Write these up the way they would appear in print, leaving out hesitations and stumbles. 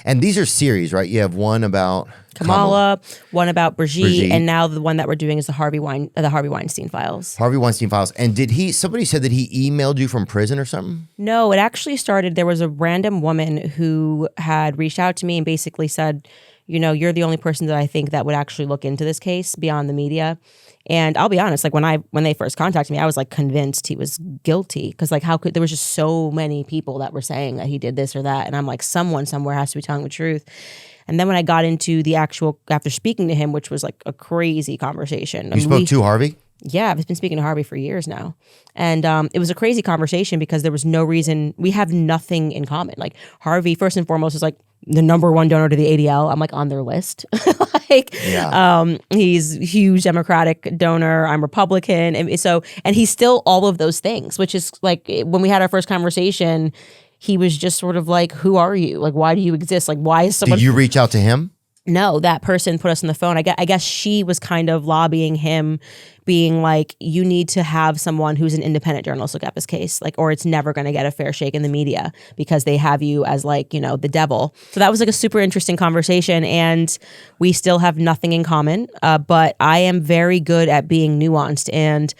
And these are series, right? You have one about Kamala, one about Brigitte, and now the one that we're doing is the Harvey Weinstein files. Harvey Weinstein files. And somebody said that he emailed you from prison or something? No, it actually started, there was a random woman who had reached out to me and basically said, you know, you're the only person that I think that would actually look into this case beyond the media. And I'll be honest, like when they first contacted me, I was like convinced he was guilty because like there was just so many people that were saying that he did this or that. And I'm like, someone somewhere has to be telling the truth. And then when I got into the actual, after speaking to him, which was like a crazy conversation. You spoke to Harvey? Yeah, I've been speaking to Harvey for years now. And it was a crazy conversation because there was no reason, we have nothing in common. Like Harvey, first and foremost, is like the #1 donor to the ADL. I'm like on their list. He's a huge Democratic donor. I'm Republican. And he's still all of those things, which is like when we had our first conversation, he was just sort of like, who are you? Like, why do you exist? Like, why is someone... Did you reach out to him? No, that person put us on the phone. I guess she was kind of lobbying him, being like, you need to have someone who's an independent journalist look at this case, like, or it's never going to get a fair shake in the media because they have you as like, you know, the devil. So that was like a super interesting conversation, and we still have nothing in common. But I am very good at being nuanced, and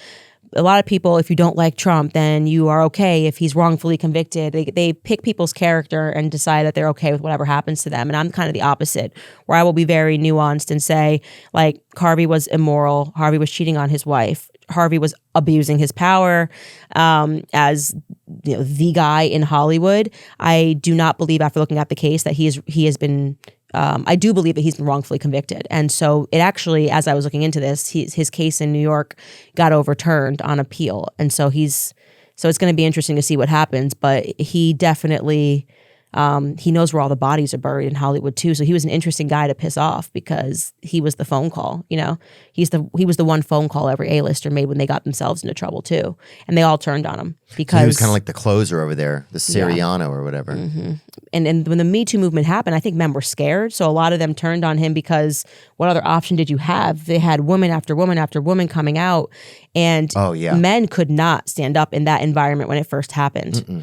a lot of people, if you don't like Trump, then you are okay if he's wrongfully convicted. They pick people's character and decide that they're okay with whatever happens to them. And I'm kind of the opposite, where I will be very nuanced and say, like, Harvey was immoral. Harvey was cheating on his wife. Harvey was abusing his power as, you know, the guy in Hollywood. I do not believe, after looking at the case, that he has been... I do believe that he's been wrongfully convicted. And so it actually, as I was looking into this, his case in New York got overturned on appeal. And so it's going to be interesting to see what happens. But he definitely, he knows where all the bodies are buried in Hollywood too. So he was an interesting guy to piss off because he was the phone call, you know. He was the one phone call every A-lister made when they got themselves into trouble too. And they all turned on him because... So he was kind of like the closer over there, the Siriano or whatever. Mm-hmm. And when the MeToo movement happened, I think men were scared. So a lot of them turned on him because what other option did you have? They had woman after woman after woman coming out. And men could not stand up in that environment when it first happened. Mm-mm.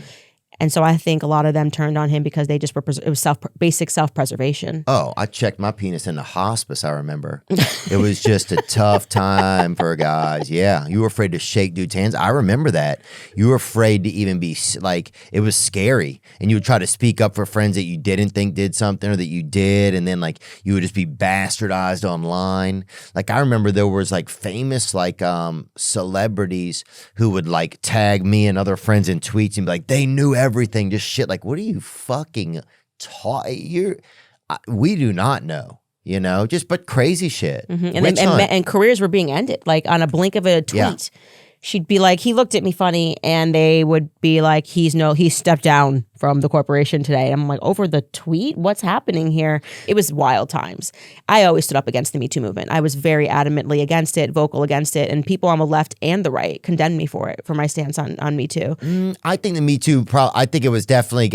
And so I think a lot of them turned on him because they just were, it was basic self-preservation. Oh, I checked my penis in the hospice, I remember. It was just a tough time for guys. Yeah, you were afraid to shake dudes' hands. I remember that. You were afraid to even be, like, it was scary. And you would try to speak up for friends that you didn't think did something or that you did. And then, like, you would just be bastardized online. Like, I remember there was, like, famous, like, celebrities who would, like, tag me and other friends in tweets and be like, they knew everything, just shit. Like, what are you fucking we do not know, you know, but crazy shit. Mm-hmm. And careers were being ended, like on a blink of a tweet. Yeah. She'd be like, he looked at me funny, and they would be like, he stepped down from the corporation today. I'm like, over the tweet? What's happening here? It was wild times. I always stood up against the MeToo movement. I was very adamantly against it, vocal against it, and people on the left and the right condemned me for it, for my stance on MeToo. I think the MeToo, I think it was definitely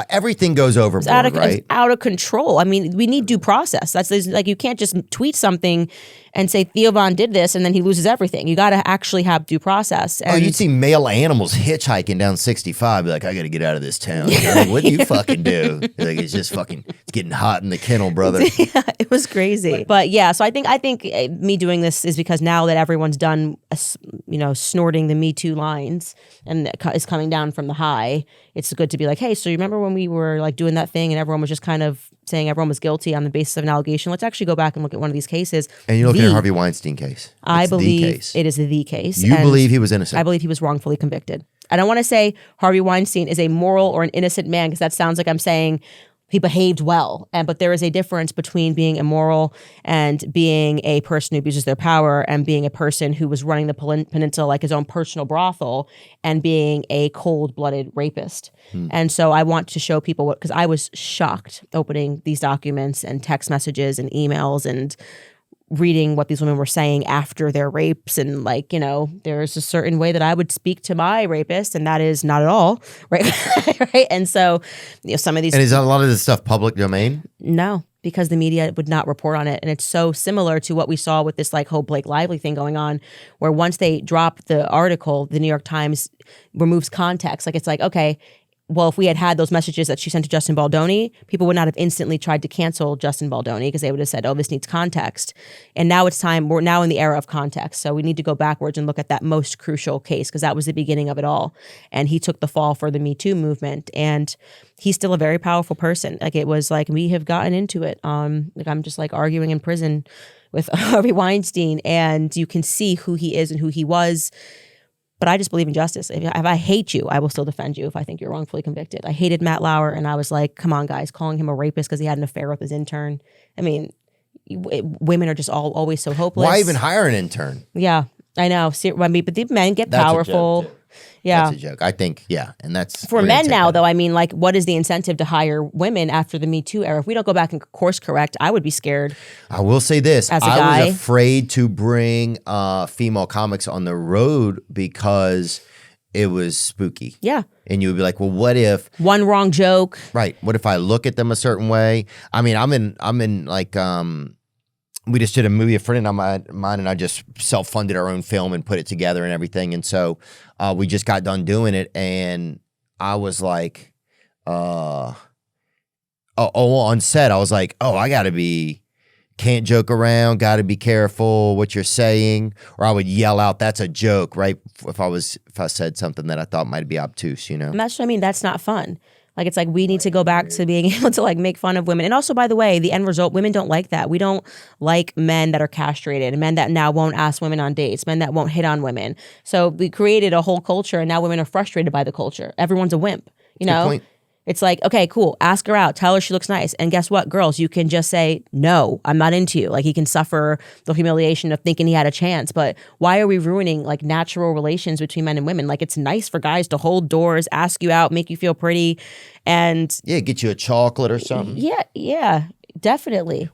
everything goes overboard, right? It's out of control. I mean, we need due process. That's like, you can't just tweet something and say Theo Von did this and then he loses everything. You got to actually have due process. And you'd see male animals hitchhiking down 65, be like, I got to get out of this town. Like, what do you fucking do? Like, it's just fucking, it's getting hot in the kennel, brother. Yeah, it was crazy. But yeah, so I think me doing this is because now that everyone's done, you know, snorting the Me Too lines and is coming down from the high, it's good to be like, hey, so you remember when we were like doing that thing and everyone was just kind of saying everyone was guilty on the basis of an allegation? Let's actually go back and look at one of these cases. And you're looking at Harvey Weinstein case. I believe it is the case. You believe he was innocent? I believe he was wrongfully convicted. I don't want to say Harvey Weinstein is a moral or an innocent man because that sounds like I'm saying he behaved well. But there is a difference between being immoral and being a person who abuses their power and being a person who was running the peninsula like his own personal brothel and being a cold-blooded rapist. And so I want to show people what, because I was shocked opening these documents and text messages and emails and reading what these women were saying after their rapes. And like, you know, there's a certain way that I would speak to my rapist, and that is not at all, right? Right. And so, you know, some of these... And is a lot of this stuff public domain? No, because the media would not report on it. And it's so similar to what we saw with this like whole Blake Lively thing going on, where once they drop the article, the New York Times removes context. Like, it's like, okay, well, if we had had those messages that she sent to Justin Baldoni, people would not have instantly tried to cancel Justin Baldoni because they would have said, oh, this needs context. And now it's time, we're now in the era of context. So we need to go backwards and look at that most crucial case because that was the beginning of it all. And he took the fall for the Me Too movement. And he's still a very powerful person. Like it was like, we have gotten into it. Like I'm just like arguing in prison with Harvey Weinstein, and you can see who he is and who he was. But I just believe in justice. If I hate you, I will still defend you if I think you're wrongfully convicted. I hated Matt Lauer, and I was like, come on, guys, calling him a rapist because he had an affair with his intern. I mean, women are just always so hopeless. Why even hire an intern? Yeah, I know. I mean, but the men get That's powerful. A joke, too. Yeah. That's a joke. I think, yeah. And that's for men now, though. I mean, like, what is the incentive to hire women after the Me Too era? If we don't go back and course correct, I would be scared. I will say this. As a guy. I was afraid to bring female comics on the road because it was spooky. Yeah. And you would be like, well, what if one wrong joke? Right. What if I look at them a certain way? I mean, I'm in like we just did a movie, a friend of mine and I just self-funded our own film and put it together and everything. And so we just got done doing it. And I was like, on set, I was like, can't joke around, got to be careful what you're saying. Or I would yell out, that's a joke, right? If I said something that I thought might be obtuse, you know? And that's what I mean. That's not fun. Like, it's like we need to go back to being able to like make fun of women. And also, by the way, the end result, women don't like that. We don't like men that are castrated, men that now won't ask women on dates, men that won't hit on women. So we created a whole culture and now women are frustrated by the culture. Everyone's a wimp, you know? Good point. It's like, okay, cool. Ask her out. Tell her she looks nice. And guess what, girls? You can just say, no, I'm not into you. Like, he can suffer the humiliation of thinking he had a chance. But why are we ruining like natural relations between men and women? Like, it's nice for guys to hold doors, ask you out, make you feel pretty. And yeah, get you a chocolate or something. Yeah, definitely.